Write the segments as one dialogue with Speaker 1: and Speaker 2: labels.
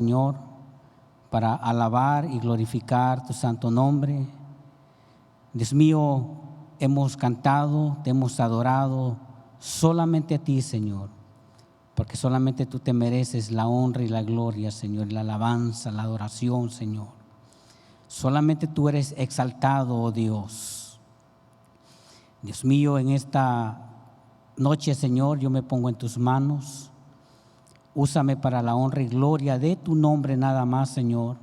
Speaker 1: Señor, para alabar y glorificar tu santo nombre. Dios mío, hemos cantado, te hemos adorado solamente a ti, Señor, porque solamente tú te mereces la honra y la gloria, Señor, la alabanza, la adoración, Señor. Solamente tú eres exaltado, oh Dios. Dios mío, en esta noche, Señor, yo me pongo en tus manos. Úsame para la honra y gloria de tu nombre nada más, Señor.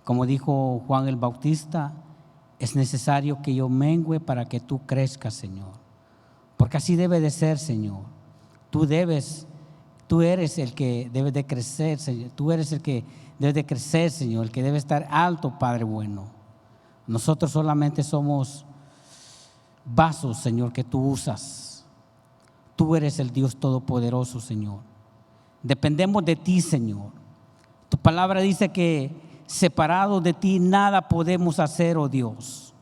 Speaker 1: Como dijo Juan el Bautista, es necesario que yo mengüe para que tú crezcas, Señor. Porque así debe de ser, Señor. Tú eres el que debe de crecer, Señor. Tú eres el que debe de crecer, Señor, el que debe estar alto, Padre bueno. Nosotros solamente somos vasos, Señor, que tú usas. Tú eres el Dios todopoderoso, Señor. Dependemos de ti, Señor. Tu palabra dice que separados de ti nada podemos hacer, oh Dios.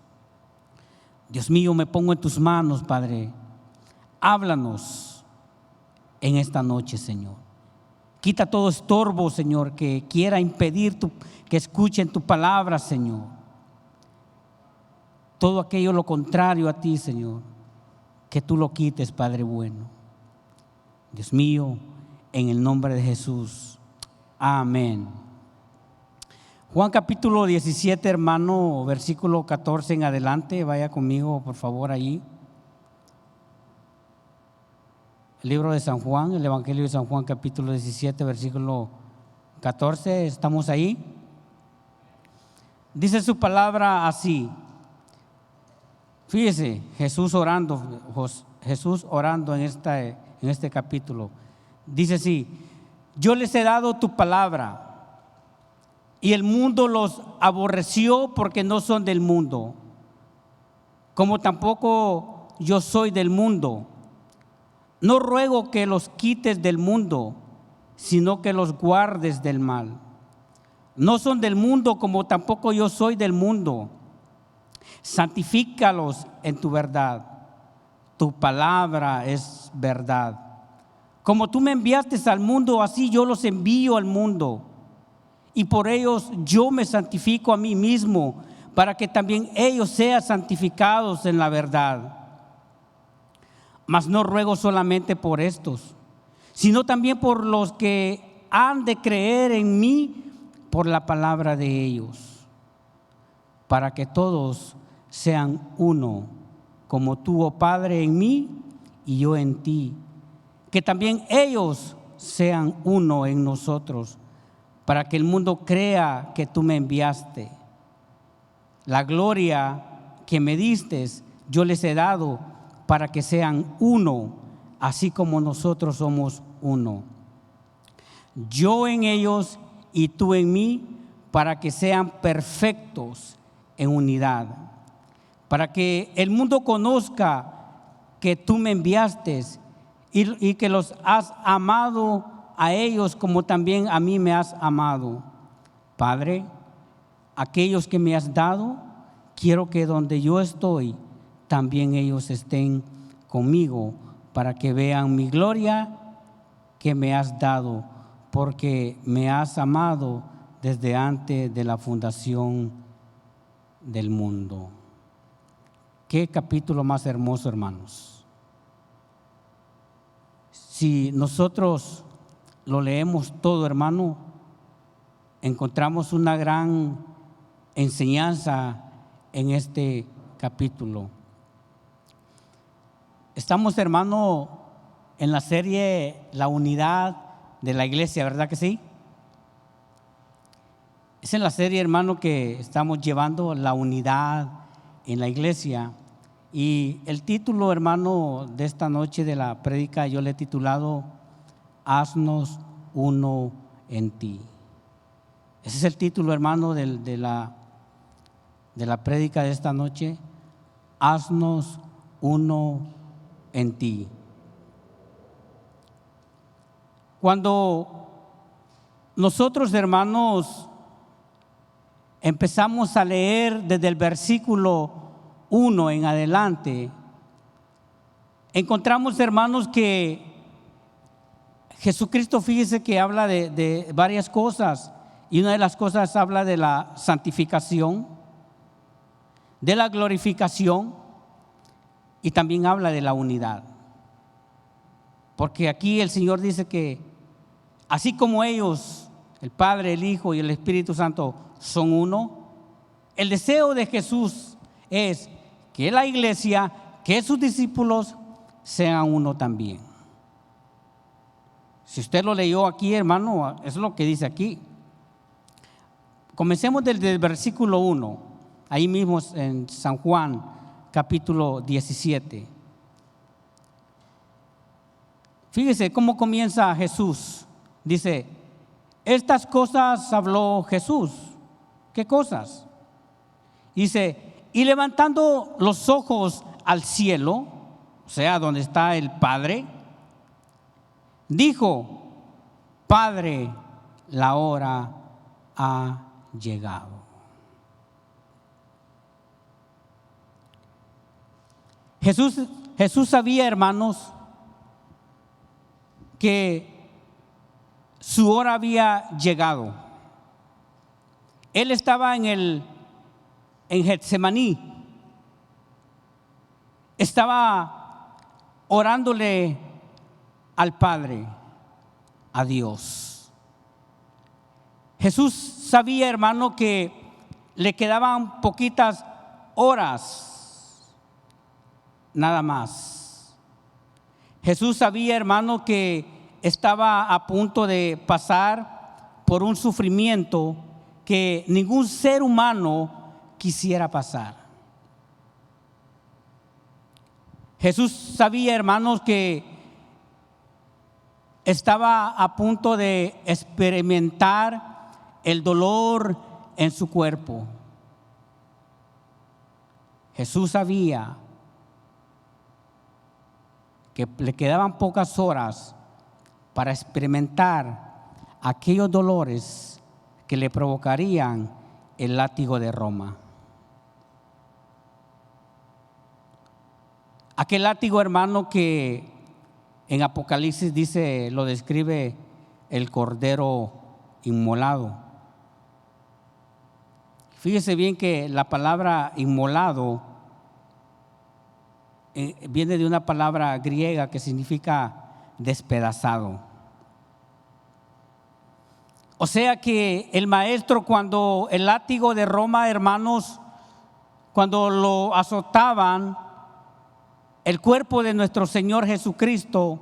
Speaker 1: Dios mío, me pongo en tus manos, Padre. Háblanos en esta noche, Señor. Quita todo estorbo, Señor, que quiera impedir que escuchen tu palabra, Señor. Todo aquello lo contrario a ti, Señor, que tú lo quites, Padre bueno. Dios mío, en el nombre de Jesús. Amén. Juan capítulo 17, hermano, versículo 14 en adelante. Vaya conmigo, por favor, ahí. El libro de San Juan, el Evangelio de San Juan, capítulo 17, versículo 14. ¿Estamos ahí? Dice su palabra así. Fíjese, Jesús orando en este capítulo. Dice así: yo les he dado tu palabra y el mundo los aborreció porque no son del mundo, como tampoco yo soy del mundo. No ruego que los quites del mundo, sino que los guardes del mal. No son del mundo, como tampoco yo soy del mundo. Santifícalos en tu verdad. Tu palabra es verdad. Como tú me enviaste al mundo, así yo los envío al mundo. Y por ellos yo me santifico a mí mismo, para que también ellos sean santificados en la verdad. Mas no ruego solamente por estos, sino también por los que han de creer en mí por la palabra de ellos, para que todos sean uno, como tú, oh Padre, en mí y yo en ti. Que también ellos sean uno en nosotros, para que el mundo crea que tú me enviaste. La gloria que me diste, yo les he dado para que sean uno, así como nosotros somos uno. Yo en ellos y tú en mí, para que sean perfectos en unidad. Para que el mundo conozca que tú me enviaste y que los has amado a ellos como también a mí me has amado. Padre, aquellos que me has dado, quiero que donde yo estoy, también ellos estén conmigo, para que vean mi gloria que me has dado, porque me has amado desde antes de la fundación del mundo. Qué capítulo más hermoso, hermanos. Si nosotros lo leemos todo, hermano, encontramos una gran enseñanza en este capítulo. Estamos, hermano, en la serie La Unidad de la Iglesia, ¿verdad que sí? Es en la serie, hermano, que estamos llevando la unidad en la iglesia. Y el título, hermano, de esta noche de la prédica, yo le he titulado Haznos uno en ti. Ese es el título, hermano, de la prédica de esta noche. Haznos uno en ti. Cuando nosotros, hermanos, empezamos a leer desde el versículo 1 en adelante, encontramos, hermanos, que Jesucristo, fíjese que habla de varias cosas, y una de las cosas habla de la santificación, de la glorificación, y también habla de la unidad. Porque aquí el Señor dice que así como ellos, el Padre, el Hijo y el Espíritu Santo son uno, el deseo de Jesús es que la iglesia, que sus discípulos sean uno también. Si usted lo leyó aquí, hermano, eso es lo que dice aquí. Comencemos desde el versículo 1, ahí mismo en San Juan, capítulo 17. Fíjese cómo comienza Jesús. Dice, estas cosas habló Jesús. ¿Qué cosas? Dice, y levantando los ojos al cielo, o sea, donde está el Padre, dijo, Padre, la hora ha llegado. Jesús sabía, hermanos, que su hora había llegado. Él estaba en Getsemaní, estaba orándole al Padre, a Dios. Jesús sabía, hermano, que le quedaban poquitas horas, nada más. Jesús sabía, hermano, que estaba a punto de pasar por un sufrimiento que ningún ser humano quisiera pasar. Jesús sabía, hermanos, que estaba a punto de experimentar el dolor en su cuerpo. Jesús sabía que le quedaban pocas horas para experimentar aquellos dolores que le provocarían el látigo de Roma. Aquel látigo, hermano, que en Apocalipsis dice, lo describe el cordero inmolado. Fíjese bien que la palabra inmolado viene de una palabra griega que significa despedazado. O sea que el maestro, cuando el látigo de Roma, hermanos, cuando lo azotaban, el cuerpo de nuestro Señor Jesucristo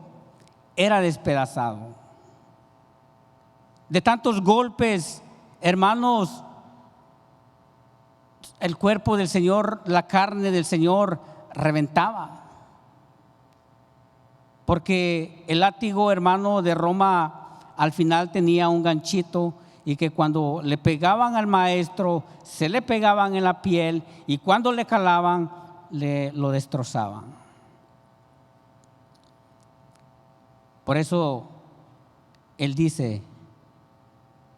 Speaker 1: era despedazado. De tantos golpes, hermanos, el cuerpo del Señor, la carne del Señor reventaba. Porque el látigo, hermano, de Roma al final tenía un ganchito, y que cuando le pegaban al maestro, se le pegaban en la piel, y cuando le calaban, lo destrozaban. Por eso él dice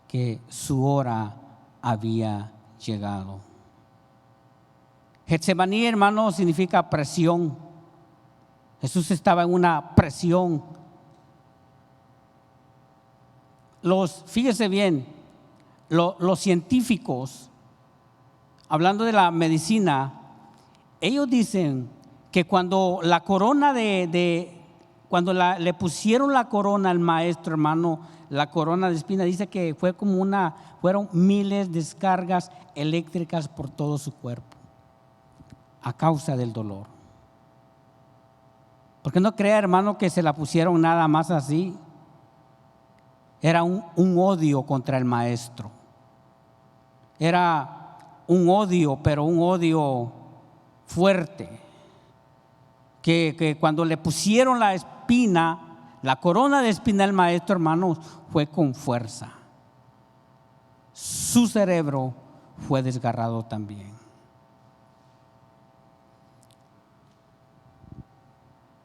Speaker 1: que su hora había llegado. Getsemaní, hermano, significa presión. Jesús estaba en una presión. Fíjese bien, los científicos, hablando de la medicina, ellos dicen que cuando la corona cuando le pusieron la corona al maestro, hermano, la corona de espina, dice que fue como fueron miles de descargas eléctricas por todo su cuerpo a causa del dolor. Porque no crea, hermano, que se la pusieron nada más así. Era un odio contra el maestro. Era un odio, pero un odio fuerte. Que cuando le pusieron la espina, la corona de espina al maestro, hermanos, fue con fuerza. Su cerebro fue desgarrado también.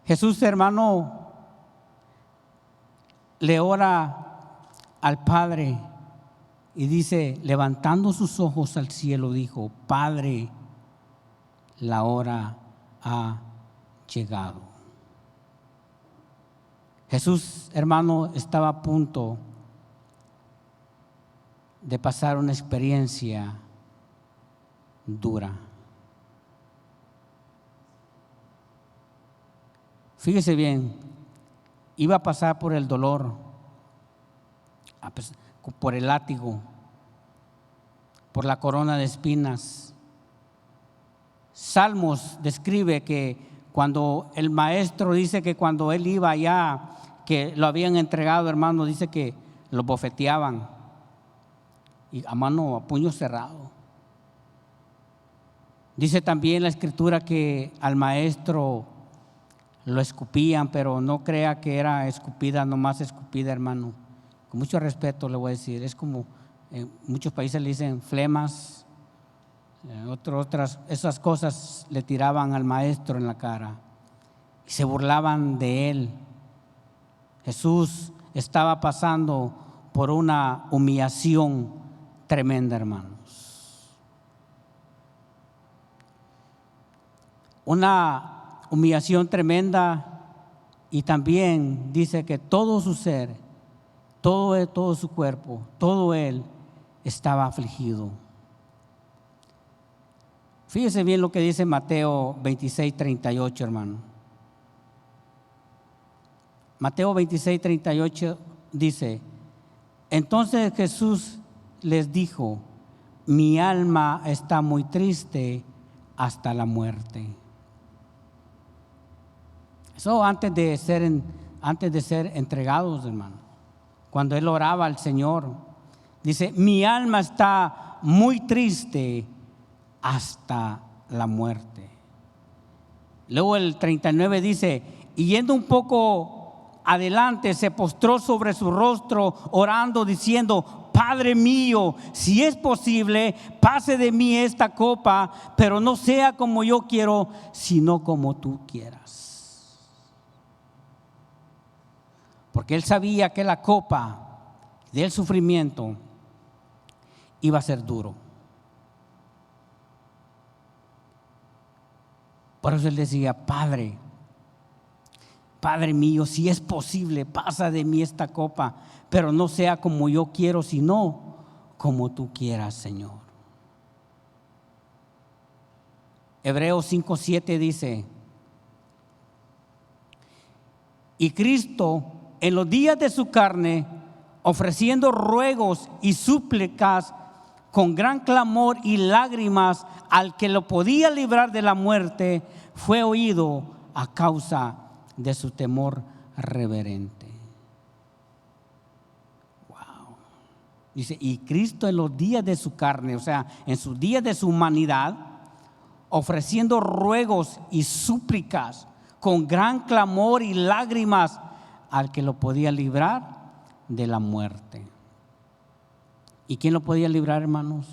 Speaker 1: Jesús, hermano, le ora al Padre y dice, levantando sus ojos al cielo, dijo, Padre, la hora ha llegado. Jesús, hermano, estaba a punto de pasar una experiencia dura. Fíjese bien, iba a pasar por el dolor, por el látigo, por la corona de espinas. Salmos describe que cuando el maestro dice que cuando él iba allá, que lo habían entregado, hermano, dice que lo bofeteaban y a puño cerrado. Dice también la escritura que al maestro lo escupían, pero no crea que era escupida, nomás escupida, hermano. Con mucho respeto le voy a decir, es como en muchos países le dicen flemas, otras esas cosas le tiraban al maestro en la cara y se burlaban de él. Jesús estaba pasando por una humillación tremenda, hermanos. Una humillación tremenda, y también dice que todo su ser, todo su cuerpo, todo él estaba afligido. Fíjese bien lo que dice Mateo 26:38, hermano. Mateo 26:38 dice: entonces Jesús les dijo: mi alma está muy triste hasta la muerte. Eso antes de ser entregados, hermano. Cuando él oraba al Señor, dice: mi alma está muy triste hasta la muerte. Luego el 39 dice: y yendo un poco adelante, se postró sobre su rostro, orando, diciendo: Padre mío, si es posible, pase de mí esta copa, pero no sea como yo quiero, sino como tú quieras. Porque él sabía que la copa del sufrimiento iba a ser duro. Por eso él decía: Padre mío, si es posible, pasa de mí esta copa, pero no sea como yo quiero, sino como tú quieras, Señor. Hebreos 5:7 dice: y Cristo, en los días de su carne, ofreciendo ruegos y súplicas con gran clamor y lágrimas al que lo podía librar de la muerte, fue oído a causa de su temor reverente. Wow. Dice: y Cristo en los días de su carne, o sea, en sus días de su humanidad, ofreciendo ruegos y súplicas con gran clamor y lágrimas al que lo podía librar de la muerte. ¿Y quién lo podía librar, hermanos?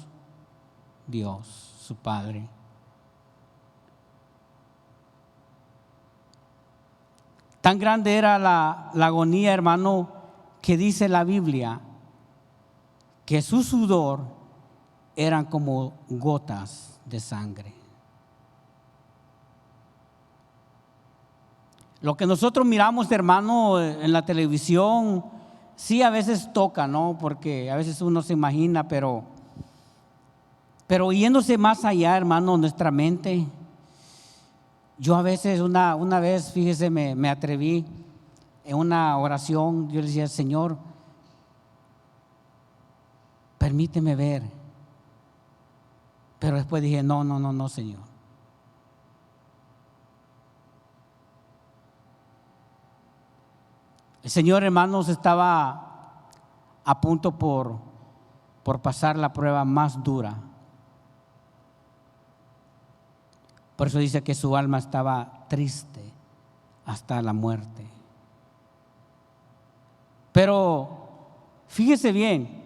Speaker 1: Dios, su Padre. Tan grande era la agonía, hermano, que dice la Biblia que su sudor eran como gotas de sangre. Lo que nosotros miramos, hermano, en la televisión, sí a veces toca, ¿no? Porque a veces uno se imagina, pero yéndose más allá, hermano, nuestra mente. Yo a veces, una vez, fíjese, me atreví en una oración. Yo le decía: Señor, permíteme ver. Pero después dije: no, Señor. El Señor, hermanos, estaba a punto por pasar la prueba más dura. Por eso dice que su alma estaba triste hasta la muerte. Pero fíjese bien,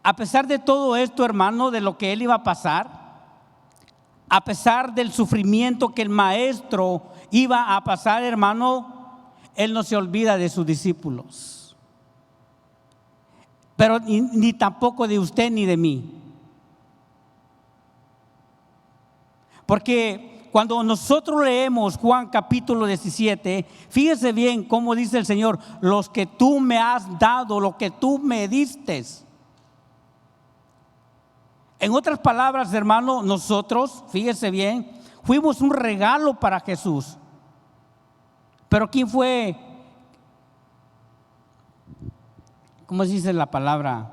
Speaker 1: a pesar de todo esto, hermano, de lo que él iba a pasar, a pesar del sufrimiento que el maestro iba a pasar, hermano, él no se olvida de sus discípulos, pero ni tampoco de usted ni de mí. Porque cuando nosotros leemos Juan capítulo 17, fíjese bien cómo dice el Señor: los que tú me has dado, lo que tú me diste. En otras palabras, hermano, nosotros, fíjese bien, fuimos un regalo para Jesús. Pero ¿quién fue? ¿Cómo se dice la palabra?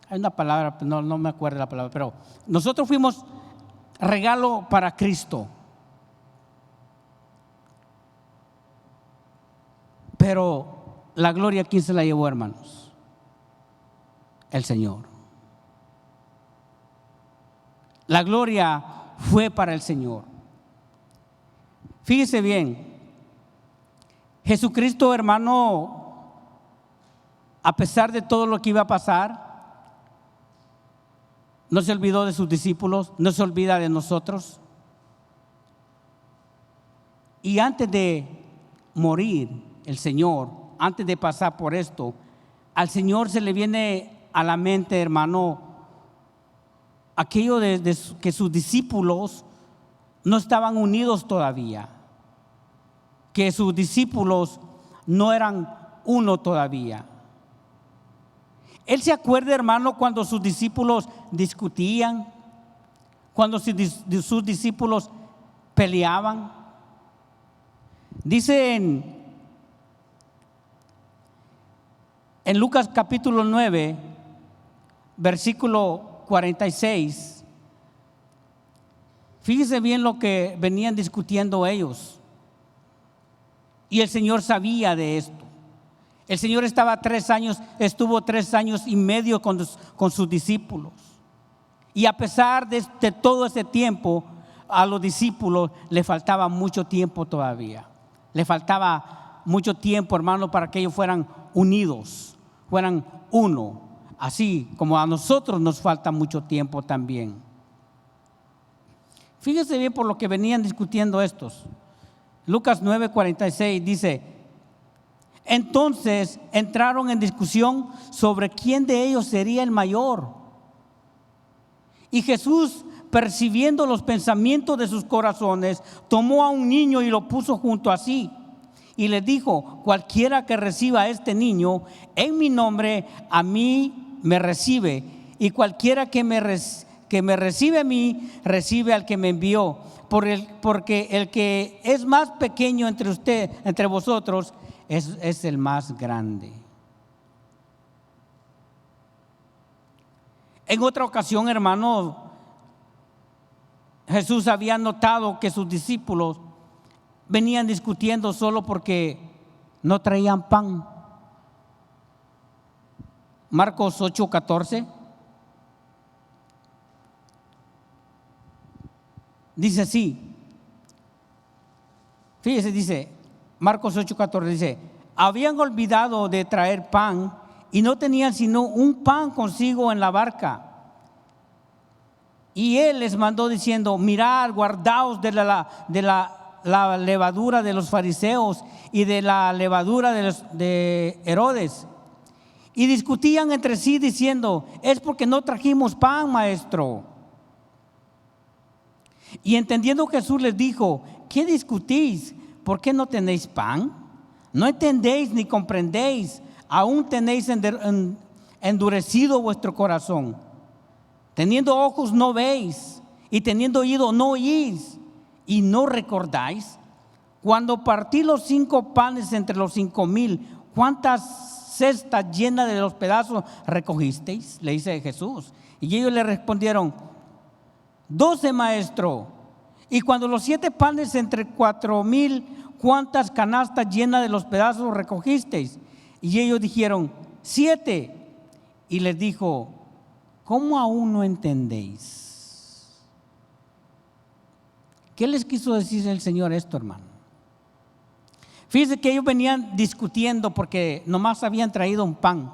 Speaker 1: Hay una palabra, no me acuerdo la palabra, pero nosotros fuimos regalo para Cristo. Pero la gloria, ¿quién se la llevó, hermanos? El Señor. La gloria fue para el Señor. Fíjese bien, Jesucristo, hermano, a pesar de todo lo que iba a pasar, no se olvidó de sus discípulos, no se olvida de nosotros. Y antes de morir, el Señor, antes de pasar por esto, al Señor se le viene a la mente, hermano, aquello de que sus discípulos no estaban unidos todavía, que sus discípulos no eran uno todavía. Él se acuerda, hermano, cuando sus discípulos discutían, cuando sus discípulos peleaban. Dice en Lucas capítulo 9, versículo 46, fíjese bien lo que venían discutiendo ellos. Y el Señor sabía de esto. El Señor estuvo 3 años y medio con sus discípulos. Y a pesar de todo ese tiempo, a los discípulos le faltaba mucho tiempo todavía. Le faltaba mucho tiempo, hermano, para que ellos fueran unidos, fueran uno. Así como a nosotros nos falta mucho tiempo también. Fíjese bien por lo que venían discutiendo estos. Lucas 9:46 dice: entonces entraron en discusión sobre quién de ellos sería el mayor. Y Jesús, percibiendo los pensamientos de sus corazones, tomó a un niño y lo puso junto a sí. Y les dijo: cualquiera que reciba a este niño en mi nombre, a mí me recibe. Y cualquiera que me recibe a mí, recibe al que me envió. Porque el que es más pequeño entre vosotros, es el más grande. En otra ocasión, hermano, Jesús había notado que sus discípulos venían discutiendo solo porque no traían pan. Marcos 8:14 dice así. Fíjese, dice Marcos 8:14, dice: habían olvidado de traer pan y no tenían sino un pan consigo en la barca. Y él les mandó diciendo: mirad, guardaos de la levadura de los fariseos y de la levadura de Herodes. Y discutían entre sí diciendo: es porque no trajimos pan, maestro. Y entendiendo Jesús les dijo: ¿qué discutís? ¿Por qué no tenéis pan? ¿No entendéis ni comprendéis? Aún tenéis endurecido vuestro corazón. Teniendo ojos no veis, y teniendo oído no oís, y no recordáis. Cuando partí los 5 panes entre los 5,000, ¿cuántas cestas llenas de los pedazos recogisteis? Le dice Jesús. Y ellos le respondieron: 12, maestro. Y cuando los 7 panes entre 4,000, ¿cuántas canastas llenas de los pedazos recogisteis? Y ellos dijeron: 7. Y les dijo: ¿cómo aún no entendéis? ¿Qué les quiso decir el Señor esto, hermano? Fíjense que ellos venían discutiendo porque nomás habían traído un pan.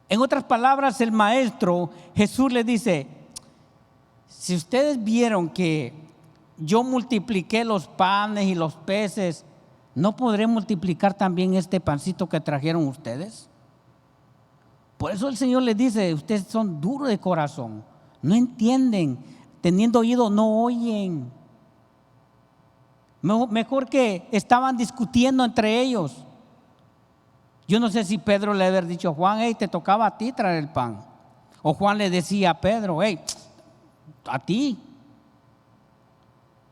Speaker 1: En otras palabras, el maestro Jesús les dice: si ustedes vieron que yo multipliqué los panes y los peces, ¿no podré multiplicar también este pancito que trajeron ustedes? Por eso el Señor les dice: ustedes son duros de corazón, No entienden. Teniendo oído, no oyen. Mejor que estaban discutiendo entre ellos. Yo no sé si Pedro le había dicho a Juan, hey, te tocaba a ti traer el pan. O Juan le decía a Pedro, hey, a ti.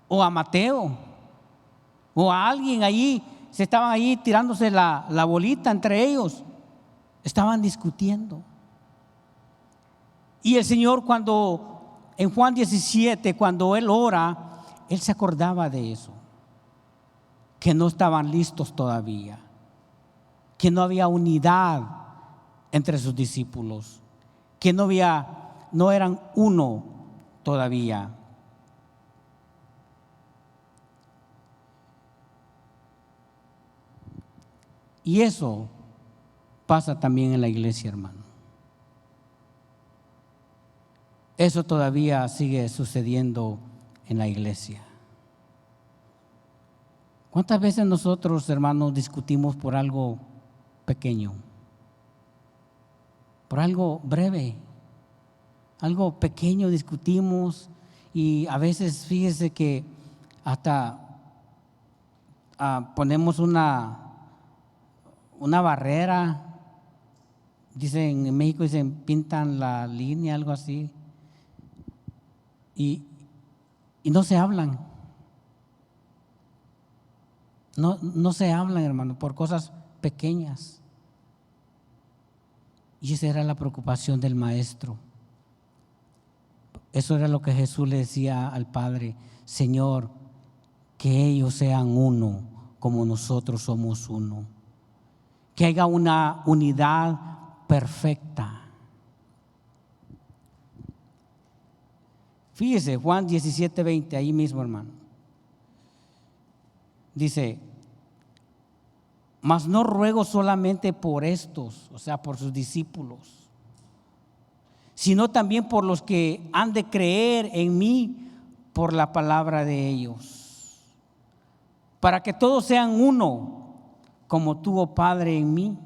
Speaker 1: O a Mateo. O a alguien allí. Se estaban allí tirándose la bolita entre ellos. Estaban discutiendo. Y el Señor en Juan 17, cuando Él ora, Él se acordaba de eso. Que no estaban listos todavía. Que no había unidad entre sus discípulos. Que no eran uno todavía. Y eso pasa también en la iglesia, hermano. Eso todavía sigue sucediendo en la iglesia. ¿Cuántas veces nosotros, hermanos, discutimos por algo pequeño? Por algo breve. Algo pequeño discutimos y a veces fíjese que hasta ponemos una barrera. Dicen, en México dicen, pintan la línea, algo así. Y no se hablan. No se hablan, hermano, por cosas pequeñas. Y esa era la preocupación del maestro. Eso era lo que Jesús le decía al Padre: Señor, que ellos sean uno como nosotros somos uno. Que haya una unidad perfecta. Fíjese, Juan 17:20, ahí mismo, hermano. Dice: mas no ruego solamente por estos, o sea, por sus discípulos, sino también por los que han de creer en mí por la palabra de ellos, para que todos sean uno, como tú, oh Padre, en mí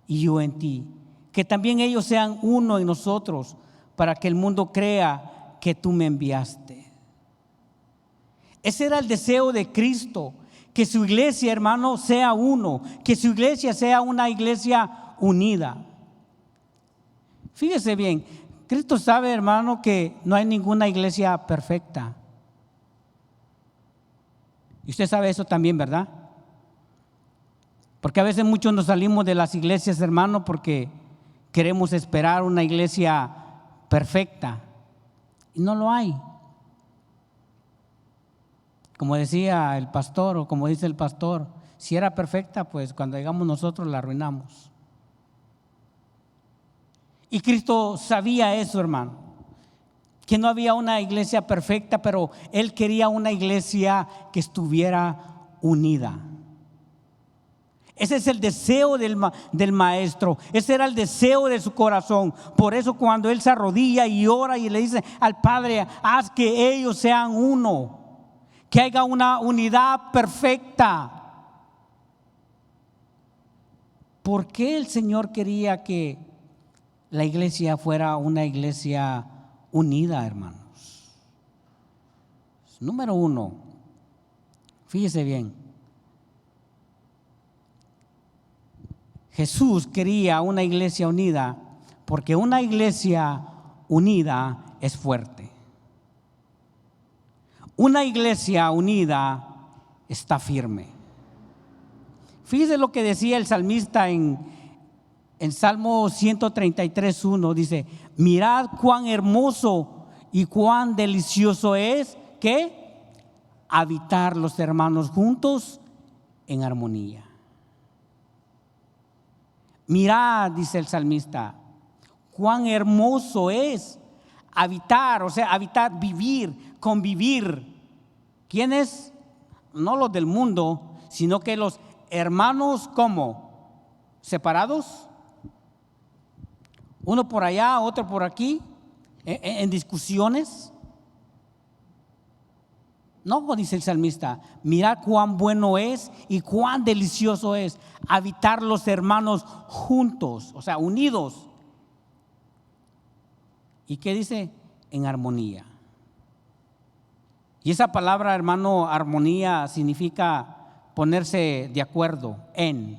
Speaker 1: y yo en ti, que también ellos sean uno en nosotros, para que el mundo crea que tú me enviaste. Ese era el deseo de Cristo, que su iglesia, hermano, sea uno, que su iglesia sea una iglesia unida. Fíjese bien, Cristo sabe, hermano, que no hay ninguna iglesia perfecta. Y usted sabe eso también, ¿verdad? Porque a veces muchos nos salimos de las iglesias, hermano, porque queremos esperar una iglesia perfecta. Y no lo hay. Como decía el pastor, o como dice el pastor, si era perfecta, pues cuando llegamos nosotros la arruinamos. Y Cristo sabía eso, hermano, que no había una iglesia perfecta, pero Él quería una iglesia que estuviera unida. Ese es el deseo del maestro. Ese era el deseo de su corazón. Por eso cuando Él se arrodilla y ora y le dice al Padre: haz que ellos sean uno, que haya una unidad perfecta. ¿Por qué el Señor quería que la iglesia fuera una iglesia unida, hermanos? Número uno, fíjese bien. Jesús quería una iglesia unida porque una iglesia unida es fuerte. Una iglesia unida está firme. Fíjese lo que decía el salmista en Salmo 133:1. Dice: mirad cuán hermoso y cuán delicioso es, ¿qué? Habitar los hermanos juntos en armonía. Mirad, dice el salmista, cuán hermoso es habitar, o sea, habitar, vivir, convivir. ¿Quiénes? No los del mundo, sino que los hermanos, ¿cómo? ¿Separados? Uno por allá, otro por aquí, en discusiones. No, dice el salmista, mirad cuán bueno es y cuán delicioso es habitar los hermanos juntos, o sea, unidos. ¿Y qué dice? En armonía. Y esa palabra, hermano, armonía, significa ponerse de acuerdo en.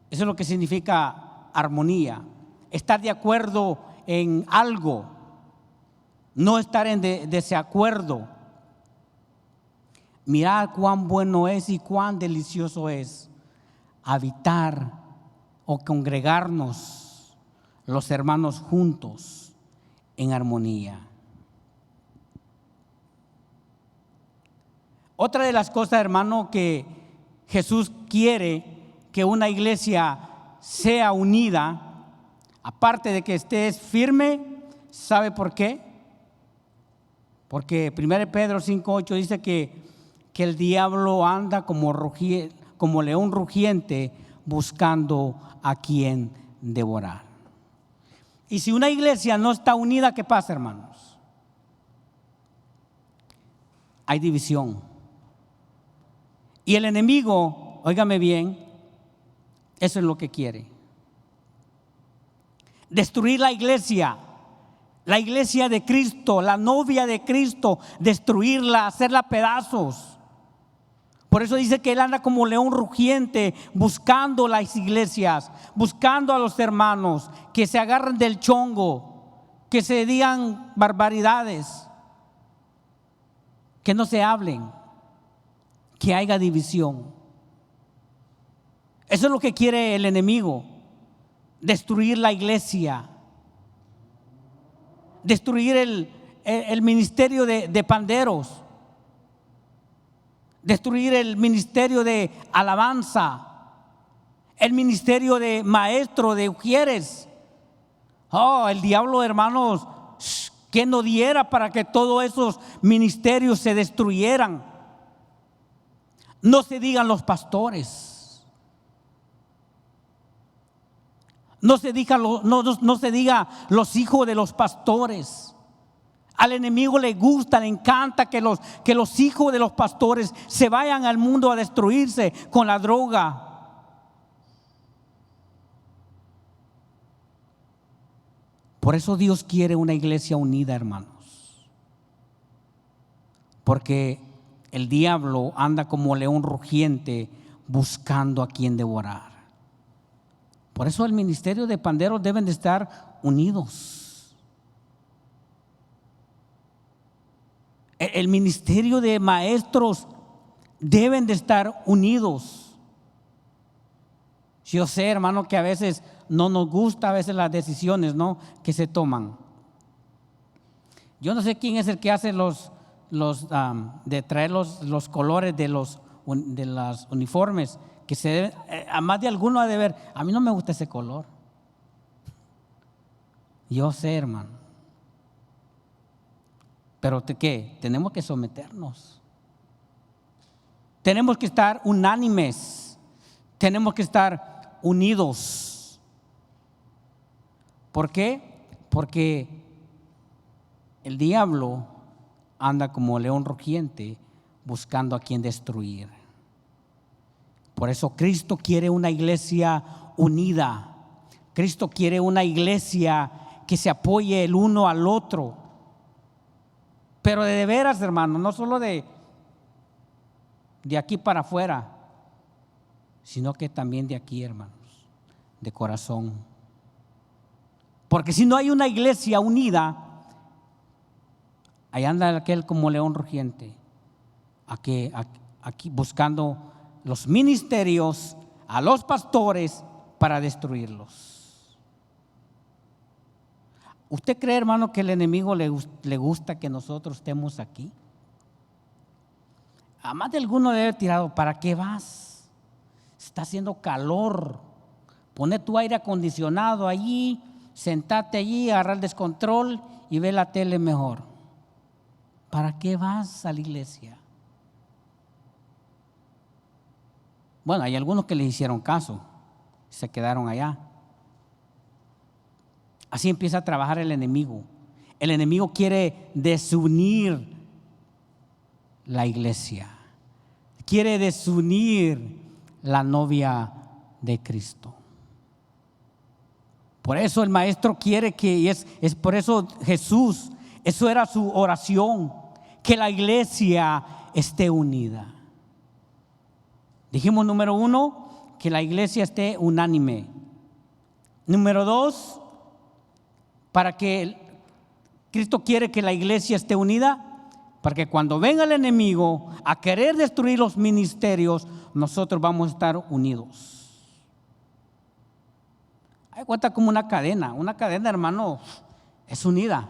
Speaker 1: Eso es lo que significa armonía. Estar de acuerdo en algo, no estar en desacuerdo. Mirad cuán bueno es y cuán delicioso es habitar o congregarnos los hermanos juntos en armonía. Otra de las cosas, hermano, que Jesús quiere que una iglesia sea unida, aparte de que estés firme, ¿sabe por qué? Porque 1 Pedro 5:8 dice que el diablo anda como león rugiente buscando a quien devorar. Y si una iglesia no está unida, ¿qué pasa, hermanos? Hay división. Y el enemigo, óigame bien, eso es lo que quiere. Destruir la iglesia de Cristo, la novia de Cristo, destruirla, hacerla pedazos. Por eso dice que Él anda como león rugiente buscando las iglesias, buscando a los hermanos que se agarren del chongo, que se digan barbaridades, que no se hablen, que haya división. Eso es lo que quiere el enemigo, destruir la iglesia, destruir el ministerio de panderos, destruir el ministerio de alabanza, el ministerio de maestro, de ujieres. Oh, el diablo, hermanos, que no diera para que todos esos ministerios se destruyeran. No se digan los pastores, no se diga los hijos de los pastores. Al enemigo le gusta, le encanta que los hijos de los pastores se vayan al mundo a destruirse con la droga. Por eso Dios quiere una iglesia unida, hermanos. Porque el diablo anda como león rugiente buscando a quien devorar. Por eso el ministerio de panderos deben de estar unidos. El ministerio de maestros deben de estar unidos. Yo sé, hermano, que a veces no nos gusta a veces las decisiones, ¿no?, que se toman. Yo no sé quién es el que hace de traer los colores de los uniformes, que se deben, a más de alguno ha de ver. A mí no me gusta ese color. Yo sé, hermano. Pero ¿qué? Tenemos que someternos. Tenemos que estar unánimes. Tenemos que estar unidos. ¿Por qué? Porque el diablo anda como león rugiente buscando a quien destruir. Por eso Cristo quiere una iglesia unida. Cristo quiere una iglesia que se apoye el uno al otro. Pero de veras, hermano, no solo de aquí para afuera, sino que también de aquí, hermanos, de corazón. Porque si no hay una iglesia unida, ahí anda aquel como león rugiente, aquí buscando los ministerios, a los pastores para destruirlos. ¿Usted cree, hermano, que el enemigo le gusta que nosotros estemos aquí? A más de alguno debe haber tirado, ¿para qué vas? Está haciendo calor. Pone tu aire acondicionado allí, sentate allí, agarra el descontrol y ve la tele mejor. ¿Para qué vas a la iglesia? Bueno, hay algunos que les hicieron caso, se quedaron allá. Así empieza a trabajar el enemigo. El enemigo quiere desunir la iglesia. Quiere desunir la novia de Cristo. Por eso el maestro quiere que, es por eso Jesús, eso era su oración, que la iglesia esté unida. Dijimos número 1, que la iglesia esté unánime. Número 2, para que Cristo quiere que la iglesia esté unida, para que cuando venga el enemigo a querer destruir los ministerios, nosotros vamos a estar unidos. Hay cuenta como una cadena, hermano, es unida.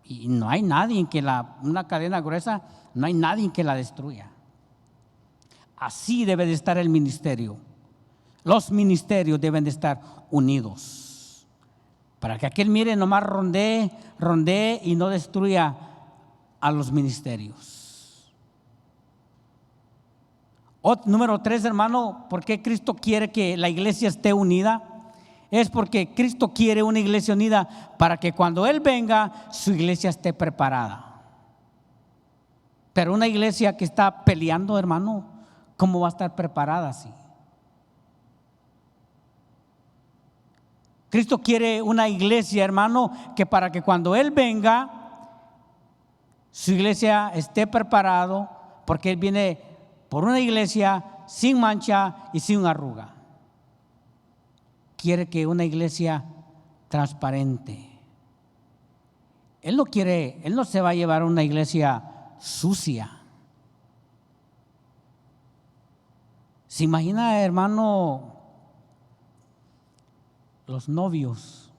Speaker 1: Y no hay nadie que una cadena gruesa, no hay nadie que la destruya. Así debe de estar el ministerio. Los ministerios deben de estar unidos. Para que aquel mire nomás rondee y no destruya a los ministerios. Número 3, hermano, ¿por qué Cristo quiere que la iglesia esté unida? Es porque Cristo quiere una iglesia unida para que cuando Él venga, su iglesia esté preparada. Pero una iglesia que está peleando, hermano, ¿cómo va a estar preparada así? Cristo quiere una iglesia, hermano, que para que cuando Él venga, su iglesia esté preparado, porque Él viene por una iglesia sin mancha y sin arruga. Quiere que una iglesia transparente. Él no se va a llevar a una iglesia sucia. ¿Se imagina, hermano, los novios?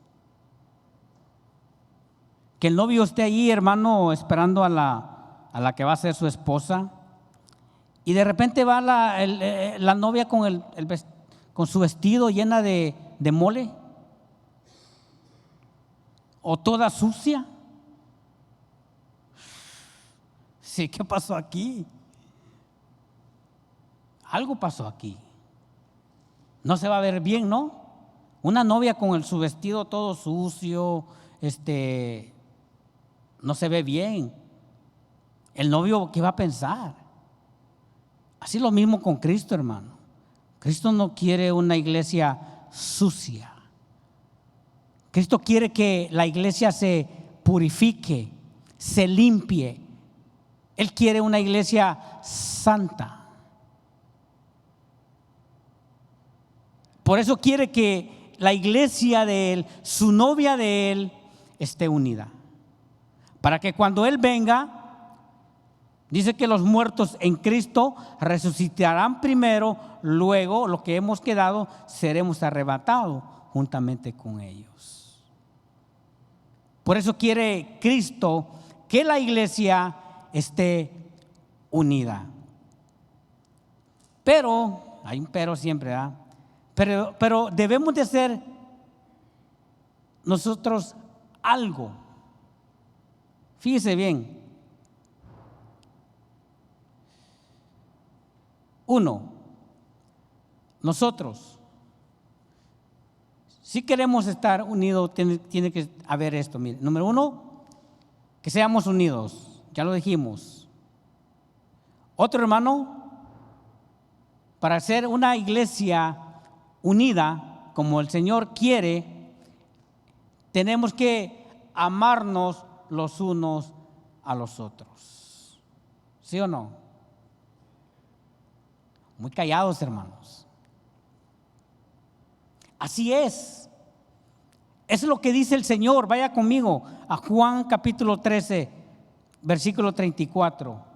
Speaker 1: Que el novio esté allí, hermano, esperando a la que va a ser su esposa, y de repente va la novia con su vestido llena de mole, o toda sucia. Sí, ¿qué pasó aquí? Algo pasó aquí. No se va a ver bien, ¿no? Una novia con su vestido todo sucio, no se ve bien. El novio, ¿qué va a pensar? Así lo mismo con Cristo, hermano. Cristo no quiere una iglesia sucia. Cristo quiere que la iglesia se purifique, se limpie. Él quiere una iglesia santa. Por eso quiere que la iglesia de Él, su novia de Él, esté unida. Para que cuando Él venga, dice que los muertos en Cristo resucitarán primero, luego los que hemos quedado seremos arrebatados juntamente con ellos. Por eso quiere Cristo que la iglesia esté unida. Pero, hay un pero siempre, ¿verdad? Pero debemos de hacer nosotros algo. Fíjese bien. 1, nosotros, si queremos estar unidos, tiene que haber esto. Mire, número 1, que seamos unidos, ya lo dijimos. Otro, hermano, para ser una iglesia unida, como el Señor quiere, tenemos que amarnos los unos a los otros. ¿Sí o no? Muy callados, hermanos. Así es. Eso es lo que dice el Señor. Vaya conmigo a Juan capítulo 13, versículo 34.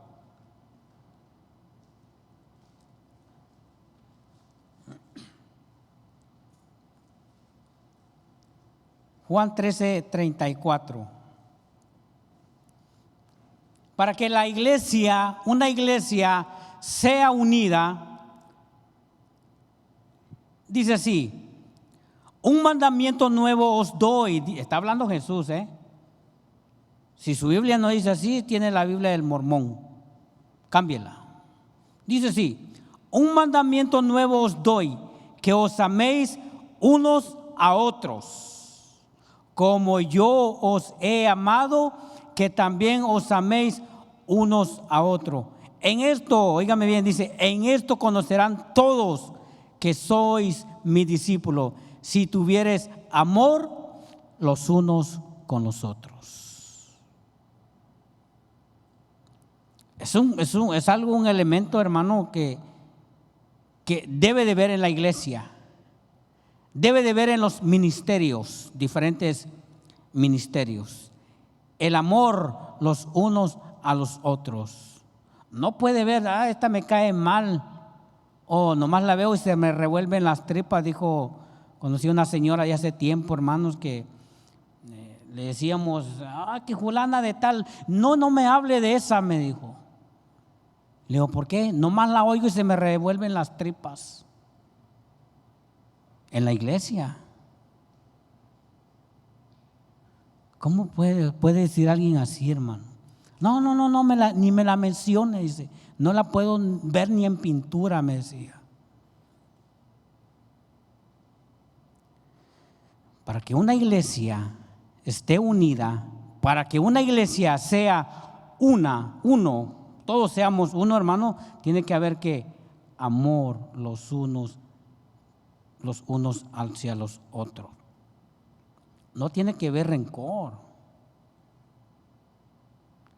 Speaker 1: Juan 13, 34. Para que la iglesia, una iglesia, sea unida, dice así: un mandamiento nuevo os doy. Está hablando Jesús, Si su Biblia no dice así, tiene la Biblia del Mormón. Cámbiela. Dice así: un mandamiento nuevo os doy, que os améis unos a otros, como yo os he amado, que también os améis unos a otros. En esto, óigame bien, dice: en esto conocerán todos que sois mis discípulos, si tuvieres amor los unos con los otros. Es algo, un elemento, hermano, que debe de ver en la iglesia. Debe de ver en los ministerios, diferentes ministerios. El amor los unos a los otros. No puede ver, esta me cae mal, o nomás la veo y se me revuelven las tripas. Conocí a una señora ya hace tiempo, hermanos, que le decíamos, que fulana de tal, no me hable de esa, me dijo. Le digo, ¿por qué? Nomás la oigo y se me revuelven las tripas. En la iglesia. ¿Cómo puede decir alguien así, hermano? No, ni me la mencione, dice. No la puedo ver ni en pintura, me decía. Para que una iglesia esté unida, para que una iglesia sea uno, todos seamos uno, hermano, tiene que haber que amor los unos hacia los otros. No tiene que haber rencor.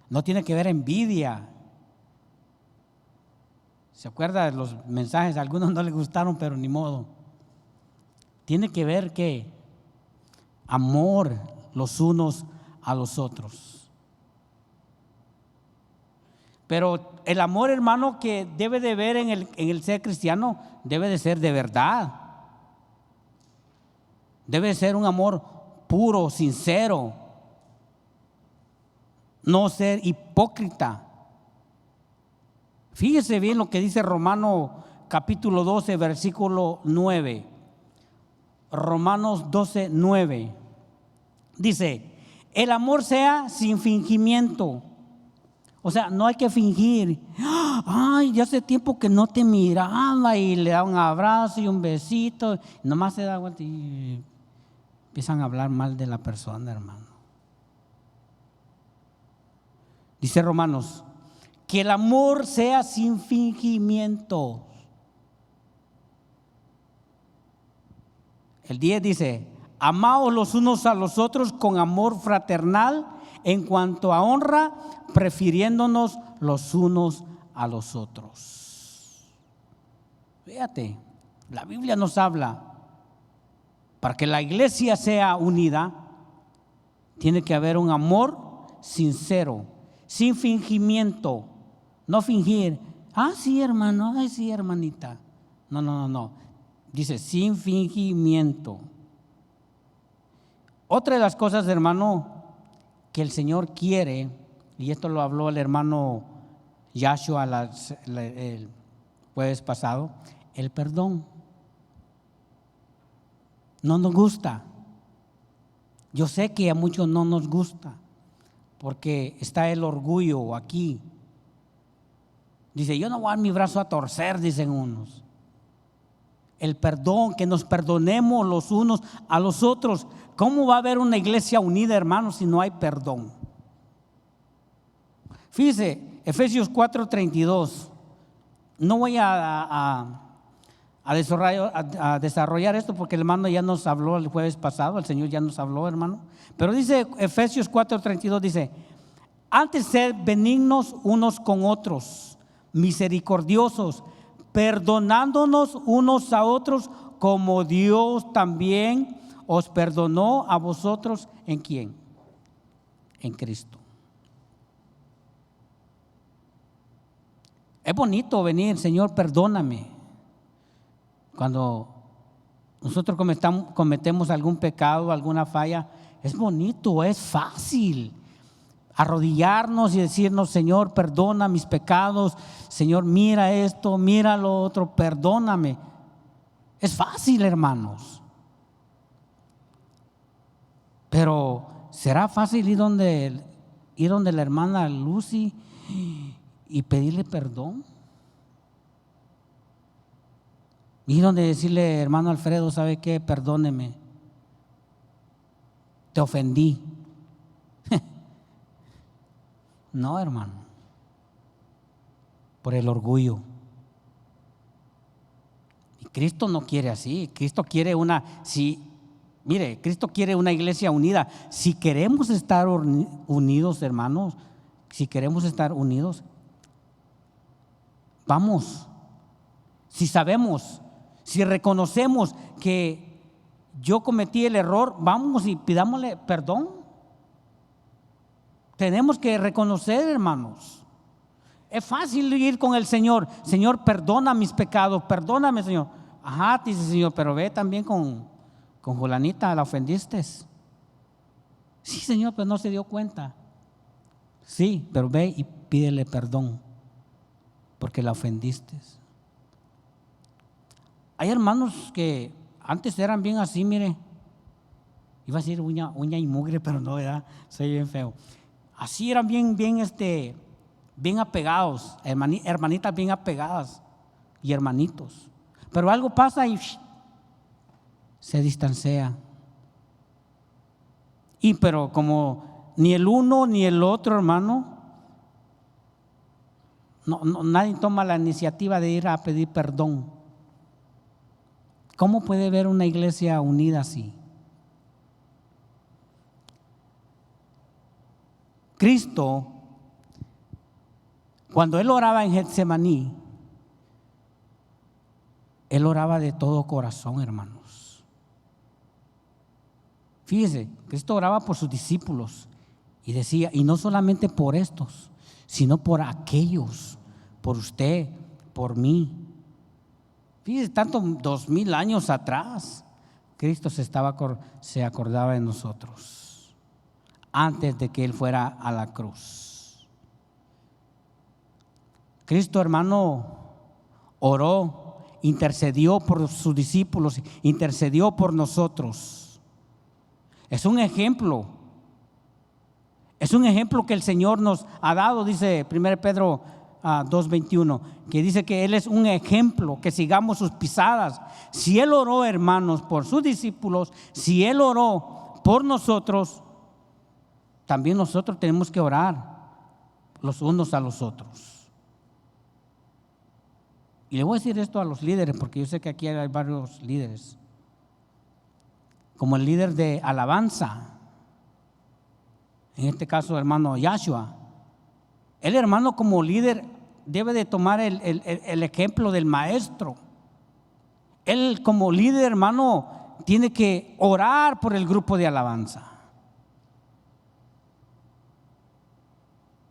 Speaker 1: No tiene que haber envidia. ¿Se acuerda de los mensajes? A algunos no les gustaron, pero ni modo. Tiene que ver que amor los unos a los otros. Pero el amor, hermano, que debe de ver en el ser cristiano, debe de ser de verdad. Debe de ser un amor puro, sincero. No ser hipócrita. Fíjese bien lo que dice Romanos capítulo 12, versículo 9. Romanos 12, 9. Dice, el amor sea sin fingimiento. O sea, no hay que fingir. Ay, ya hace tiempo que no te miraba, y le da un abrazo y un besito. Nomás se da vuelta y empiezan a hablar mal de la persona, hermano. Dice Romanos, que el amor sea sin fingimiento. El 10 dice, amaos los unos a los otros con amor fraternal, en cuanto a honra, prefiriéndonos los unos a los otros. Fíjate, la Biblia nos habla, para que la iglesia sea unida, tiene que haber un amor sincero, sin fingimiento. No fingir, sí, hermano, sí, hermanita. No. Dice, sin fingimiento. Otra de las cosas, hermano, que el Señor quiere, y esto lo habló el hermano Yahshua el jueves pasado, el perdón. No nos gusta. Yo sé que a muchos no nos gusta, porque está el orgullo aquí. Dice, yo no voy a dar mi brazo a torcer, dicen unos. El perdón, que nos perdonemos los unos a los otros. ¿Cómo va a haber una iglesia unida, hermanos, si no hay perdón? Fíjese, Efesios 4:32. No voy a desarrollar esto porque el hermano ya nos habló el jueves pasado, el Señor ya nos habló, hermano. Pero dice Efesios 4:32, dice, antes sed benignos unos con otros, misericordiosos, perdonándonos unos a otros, como Dios también os perdonó a vosotros. ¿En quién? En Cristo. Es bonito venir, Señor, perdóname. Cuando nosotros cometemos algún pecado, alguna falla, es bonito, es fácil arrodillarnos y decirnos, Señor, perdona mis pecados, Señor, mira esto, mira lo otro, perdóname. Es fácil, hermanos. Pero ¿será fácil ir donde la hermana Lucy y pedirle perdón? Ir donde decirle, hermano Alfredo, ¿sabe qué? Perdóneme, te ofendí. No, hermano, por el orgullo. Y Cristo no quiere así. Cristo quiere Cristo quiere una iglesia unida. Si queremos estar unidos, hermanos, si queremos estar unidos, vamos. Si sabemos, si reconocemos que yo cometí el error, vamos y pidámosle perdón. Tenemos que reconocer, hermanos. Es fácil ir con el Señor. Señor, perdona mis pecados, perdóname, Señor. Ajá, dice el Señor, pero ve también con Julanita, la ofendiste. Sí, Señor, pero no se dio cuenta. Sí, pero ve y pídele perdón porque la ofendiste. Hay hermanos que antes eran bien así, mire. Iba a decir uña y mugre, pero no, ¿verdad? Soy bien feo. Así eran bien apegados, hermanitas bien apegadas y hermanitos. Pero algo pasa y se distancia. Pero como ni el uno ni el otro, hermano, nadie toma la iniciativa de ir a pedir perdón. ¿Cómo puede haber una iglesia unida así? Cristo, cuando Él oraba en Getsemaní, Él oraba de todo corazón, hermanos. Fíjese, Cristo oraba por sus discípulos y decía, y no solamente por estos, sino por aquellos, por usted, por mí. Fíjese, tanto 2000 años atrás, Cristo se acordaba de nosotros antes de que Él fuera a la cruz. Cristo, hermano, oró, intercedió por sus discípulos, intercedió por nosotros. Es un ejemplo que el Señor nos ha dado, dice 1 Pedro 2:21, que dice que Él es un ejemplo, que sigamos sus pisadas. Si Él oró, hermanos, por sus discípulos, si Él oró por nosotros, también nosotros tenemos que orar los unos a los otros. Y le voy a decir esto a los líderes, porque yo sé que aquí hay varios líderes. Como el líder de alabanza, en este caso hermano Yahshua, el hermano como líder debe de tomar el ejemplo del maestro. Él como líder, hermano, tiene que orar por el grupo de alabanza.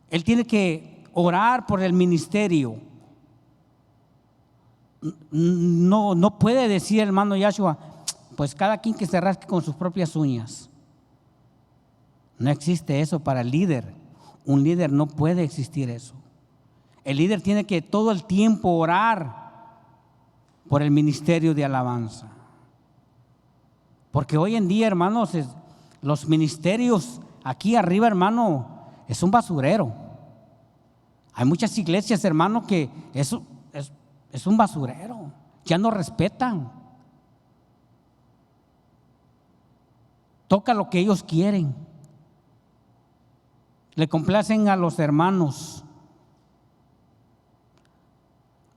Speaker 1: Él tiene que orar por el ministerio. No puede decir, hermano Yahshua, pues cada quien que se rasque con sus propias uñas. No existe eso para el líder. Un líder no puede existir eso. El líder tiene que todo el tiempo orar por el ministerio de alabanza. Porque hoy en día, hermanos, los ministerios aquí arriba, hermano, es un basurero. Hay muchas iglesias, hermano, que eso es un basurero. Ya no respetan. Toca lo que ellos quieren. Le complacen a los hermanos.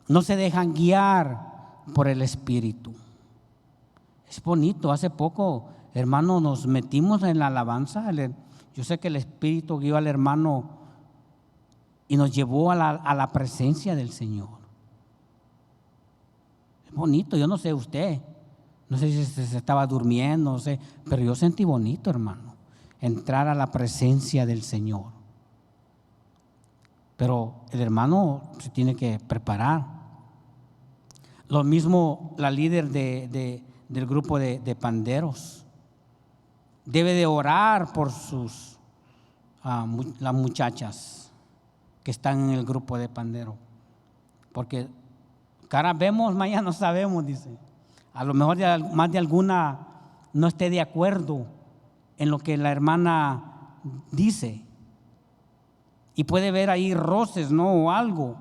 Speaker 1: No se dejan guiar por el Espíritu. Es bonito. Hace poco, hermano, nos metimos en la alabanza. Yo sé que el Espíritu guió al hermano y nos llevó a la presencia del Señor. Es bonito. Yo no sé usted, no sé si se estaba durmiendo, no sé, pero yo sentí bonito, hermano, entrar a la presencia del Señor. Pero el hermano se tiene que preparar. Lo mismo la líder del grupo de panderos. Debe de orar por las muchachas que están en el grupo de pandero. Porque cara vemos, mañana no sabemos, dice. A lo mejor más de alguna no esté de acuerdo en lo que la hermana dice. Y puede ver ahí roces, ¿no? O algo.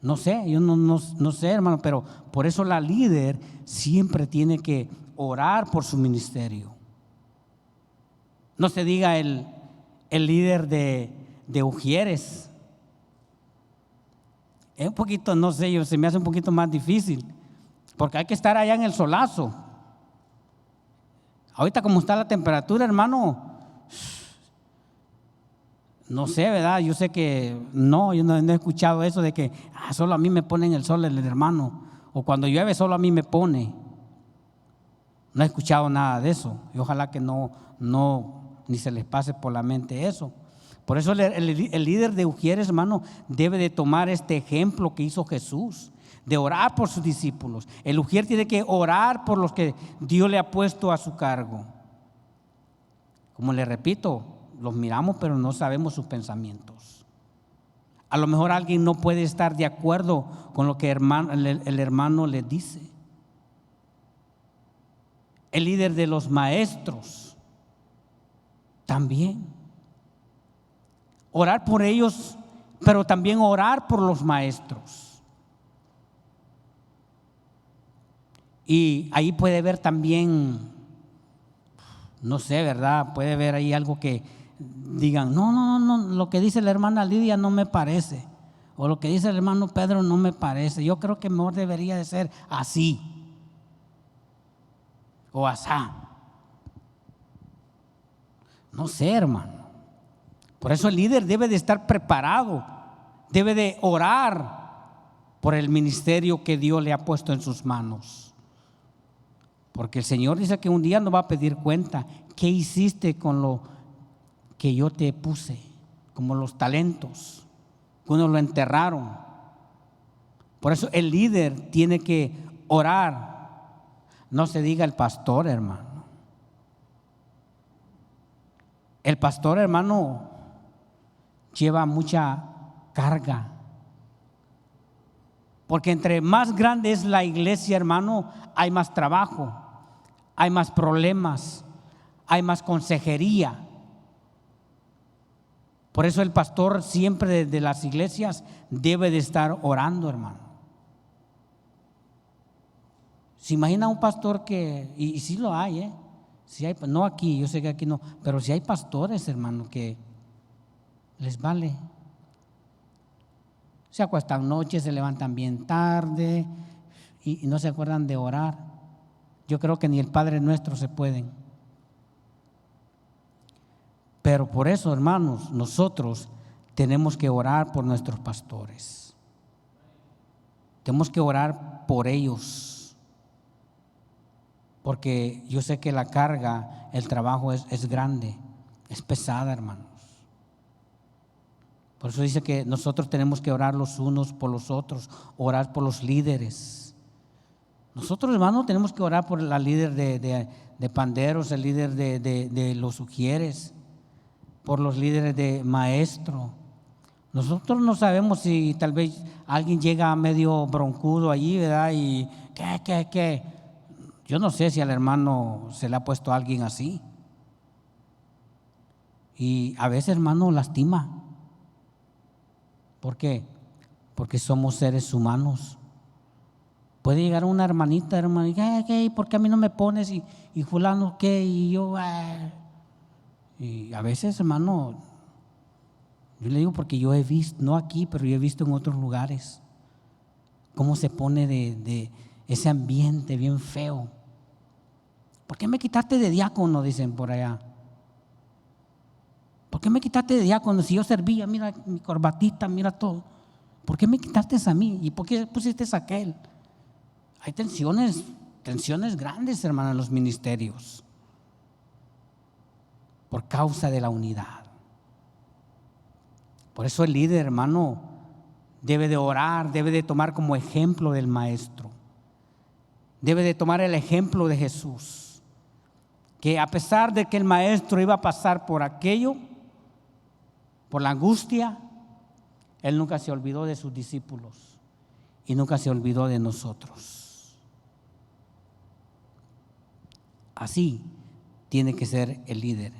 Speaker 1: No sé, yo no sé, hermano, pero por eso la líder siempre tiene que orar por su ministerio. No se diga el líder de Ujieres. Es un poquito, no sé, se me hace un poquito más difícil. porque hay que estar allá en el solazo. Ahorita como está la temperatura, hermano, no sé, ¿verdad? Yo sé que yo no he escuchado eso de que solo a mí me pone en el sol el hermano, o cuando llueve solo a mí me pone. No he escuchado nada de eso, y ojalá que no ni se les pase por la mente eso. Por eso el líder de Ujieres, hermano, debe de tomar este ejemplo que hizo Jesús, de orar por sus discípulos. El Ujier tiene que orar por los que Dios le ha puesto a su cargo. Como le repito, los miramos pero no sabemos sus pensamientos. A lo mejor alguien no puede estar de acuerdo con lo que el hermano le dice. El líder de los maestros también. Orar por ellos, pero también orar por los maestros. Y ahí puede ver también, no sé, ¿verdad? Puede ver ahí algo que digan, no, lo que dice la hermana Lidia no me parece. O lo que dice el hermano Pedro no me parece. Yo creo que mejor debería de ser así. O asá. No sé, hermano. Por eso el líder debe de estar preparado. Debe de orar por el ministerio que Dios le ha puesto en sus manos. Porque el Señor dice que un día nos va a pedir cuenta. ¿Qué hiciste con lo que yo te puse? Como los talentos. Unos lo enterraron. Por eso el líder tiene que orar. No se diga el pastor, hermano. El pastor, hermano, lleva mucha carga. Porque entre más grande es la iglesia, hermano, hay más trabajo, hay más problemas, hay más consejería. Por eso el pastor siempre de las iglesias debe de estar orando, hermano. ¿Se imagina un pastor que, y sí lo hay, sí hay, no aquí, yo sé que aquí no, pero sí hay pastores, hermano, que les vale. Se acuestan noches, se levantan bien tarde y no se acuerdan de orar. Yo creo que ni el Padre Nuestro se pueden. Pero por eso, hermanos, nosotros tenemos que orar por nuestros pastores. Tenemos que orar por ellos. Porque yo sé que la carga, el trabajo es grande, es pesada, hermanos. Por eso dice que nosotros tenemos que orar los unos por los otros, orar por los líderes. Nosotros, hermanos, tenemos que orar por la líder de panderos, el líder de los ujieres, por los líderes de maestro. Nosotros no sabemos si tal vez alguien llega medio broncudo allí, ¿verdad? Y ¿qué? Yo no sé si al hermano se le ha puesto a alguien así. Y a veces, hermano, lastima. ¿Por qué? Porque somos seres humanos. Puede llegar una hermanita, hermano, y ¿por qué a mí no me pones? Y fulano, ¿qué? Y yo, Y a veces, hermano, yo le digo porque yo he visto, no aquí, pero yo he visto en otros lugares, cómo se pone de ese ambiente bien feo. ¿Por qué me quitaste de diácono? Dicen por allá. ¿Por qué me quitaste de diácono? Si yo servía, mira mi corbatita, mira todo. ¿Por qué me quitaste a mí? ¿Y por qué pusiste a aquel? Hay tensiones grandes, hermano, en los ministerios. Por causa de la unidad. Por eso el líder, hermano, debe de orar, debe de tomar como ejemplo del maestro. Debe de tomar el ejemplo de Jesús. Que a pesar de que el maestro iba a pasar por aquello, por la angustia, él nunca se olvidó de sus discípulos y nunca se olvidó de nosotros. Así tiene que ser el líder.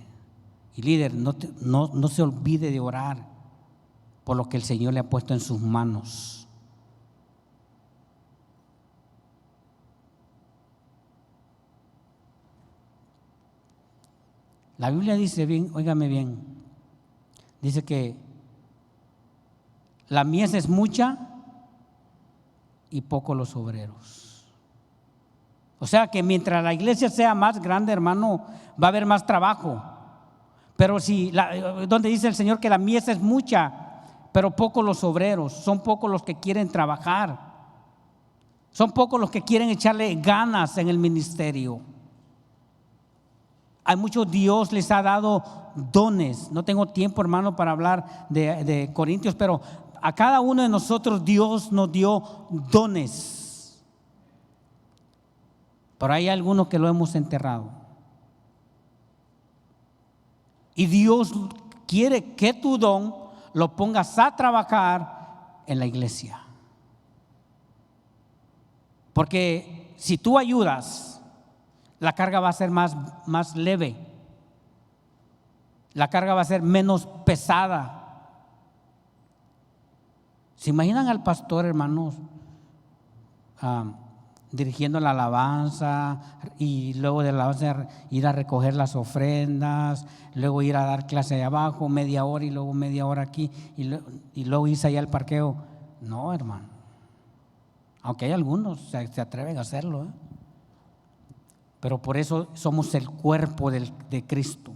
Speaker 1: Y líder, no se olvide de orar por lo que el Señor le ha puesto en sus manos. La Biblia dice bien, óigame bien, dice que la mies es mucha y poco los obreros. O sea que mientras la iglesia sea más grande, hermano, va a haber más trabajo. Pero donde dice el Señor que la mies es mucha, pero pocos los obreros, son pocos los que quieren trabajar, son pocos los que quieren echarle ganas en el ministerio. Hay muchos, Dios les ha dado dones. No tengo tiempo, hermano, para hablar de Corintios, pero a cada uno de nosotros Dios nos dio dones. Pero hay algunos que lo hemos enterrado. Y Dios quiere que tu don lo pongas a trabajar en la iglesia. Porque si tú ayudas, la carga va a ser más leve. La carga va a ser menos pesada. ¿Se imaginan al pastor, hermanos, dirigiendo la alabanza y luego de la alabanza ir a recoger las ofrendas, luego ir a dar clase de abajo, media hora y luego media hora aquí y luego irse allá al parqueo? No, hermano. Aunque hay algunos se atreven a hacerlo, pero por eso somos el cuerpo de Cristo.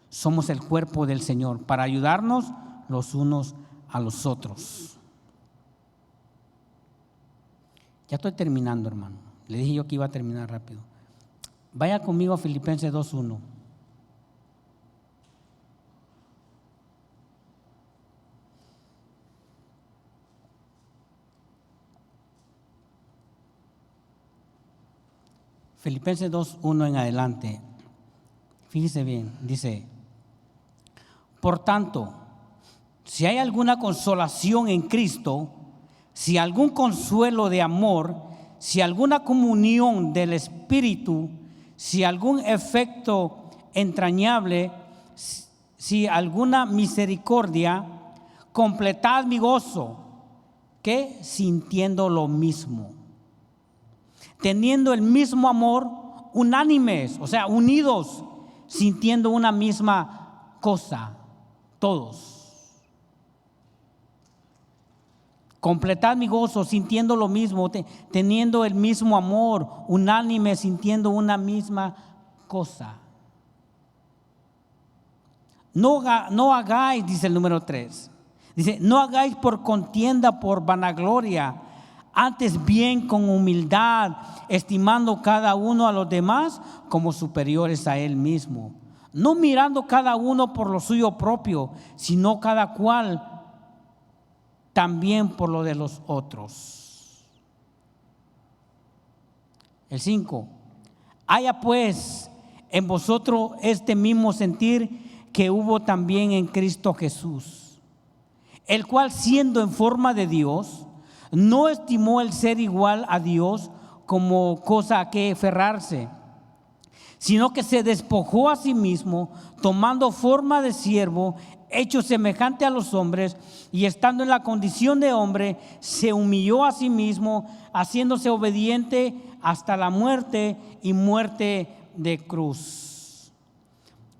Speaker 1: Somos el cuerpo del Señor para ayudarnos los unos a los otros. Ya estoy terminando, hermano. Le dije yo que iba a terminar rápido. Vaya conmigo a Filipenses 2:1. Filipenses 2:1 en adelante. Fíjese bien, dice: por tanto, si hay alguna consolación en Cristo, si algún consuelo de amor, si alguna comunión del Espíritu, si algún efecto entrañable, si alguna misericordia, completad mi gozo, que sintiendo lo mismo, teniendo el mismo amor, unánimes, o sea, unidos, sintiendo una misma cosa, todos. Completad mi gozo, sintiendo lo mismo, teniendo el mismo amor, unánime, sintiendo una misma cosa. No hagáis, dice el número 3, dice: no hagáis por contienda, por vanagloria, antes bien con humildad, estimando cada uno a los demás como superiores a él mismo, no mirando cada uno por lo suyo propio, sino cada cual también por lo de los otros. El 5: haya pues en vosotros este mismo sentir que hubo también en Cristo Jesús, el cual, siendo en forma de Dios, no estimó el ser igual a Dios como cosa a que aferrarse, sino que se despojó a sí mismo, tomando forma de siervo, hecho semejante a los hombres, y estando en la condición de hombre, se humilló a sí mismo, haciéndose obediente hasta la muerte y muerte de cruz.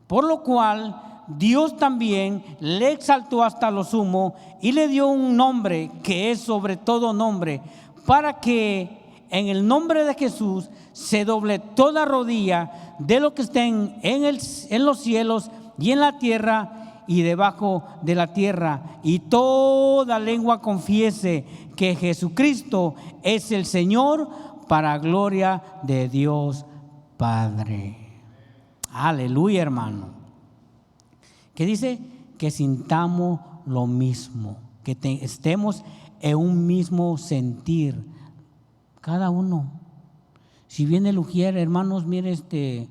Speaker 1: Por lo cual Dios también le exaltó hasta lo sumo y le dio un nombre que es sobre todo nombre, para que en el nombre de Jesús se doble toda rodilla de lo que estén en los cielos y en la tierra y debajo de la tierra, y toda lengua confiese que Jesucristo es el Señor, para gloria de Dios Padre. Aleluya, hermano. ¿Qué dice? Que sintamos lo mismo, que estemos en un mismo sentir, cada uno. Si viene el ujier, hermanos, mire, en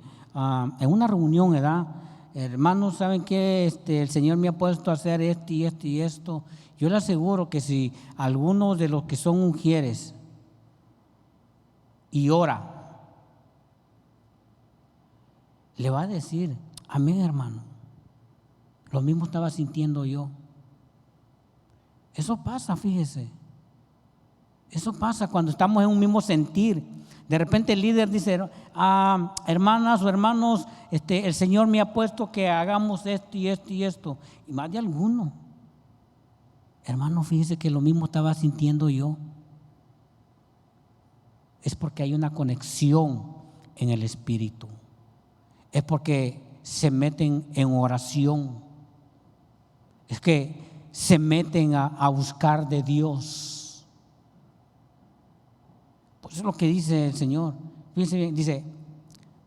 Speaker 1: una reunión, ¿verdad? Hermanos, ¿saben qué? El Señor me ha puesto a hacer esto y esto y esto. Yo le aseguro que si algunos de los que son ujieres y ora, le va a decir: amén, hermano. Lo mismo estaba sintiendo yo. Eso pasa, fíjese. Eso pasa cuando estamos en un mismo sentir. De repente el líder dice: hermanas o hermanos, el Señor me ha puesto que hagamos esto y esto y esto. Y más de alguno. Hermano, fíjese que lo mismo estaba sintiendo yo. es porque hay una conexión en el Espíritu. Es porque se meten en oración. Es que se meten a buscar de Dios. Pues eso es lo que dice el Señor. Fíjense bien, dice,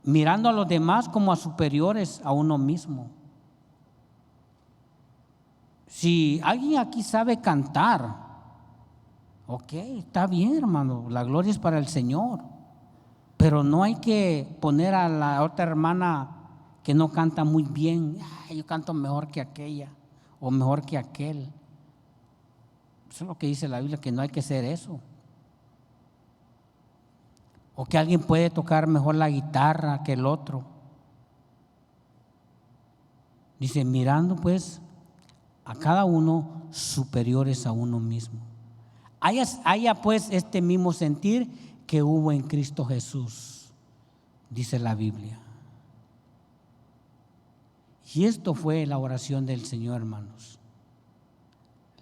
Speaker 1: mirando a los demás como a superiores a uno mismo. Si alguien aquí sabe cantar, ok, está bien, hermano, la gloria es para el Señor, pero no hay que poner a la otra hermana que no canta muy bien. Yo canto mejor que aquella o mejor que aquel. Eso es lo que dice la Biblia, que no hay que hacer eso. O que alguien puede tocar mejor la guitarra que el otro. Dice, mirando pues a cada uno superiores a uno mismo. Haya pues este mismo sentir que hubo en Cristo Jesús, dice la Biblia. Y esto fue la oración del Señor, hermanos.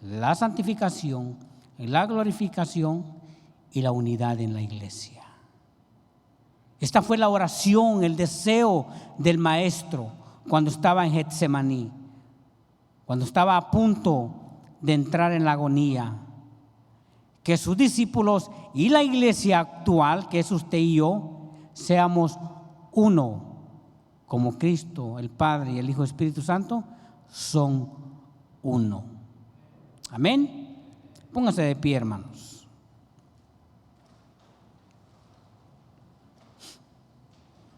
Speaker 1: La santificación, la glorificación y la unidad en la iglesia. Esta fue la oración, el deseo del Maestro cuando estaba en Getsemaní, cuando estaba a punto de entrar en la agonía. Que sus discípulos y la iglesia actual, que es usted y yo, seamos uno, como Cristo, el Padre y el Hijo y el Espíritu Santo son uno. Amén. Pónganse de pie, hermanos.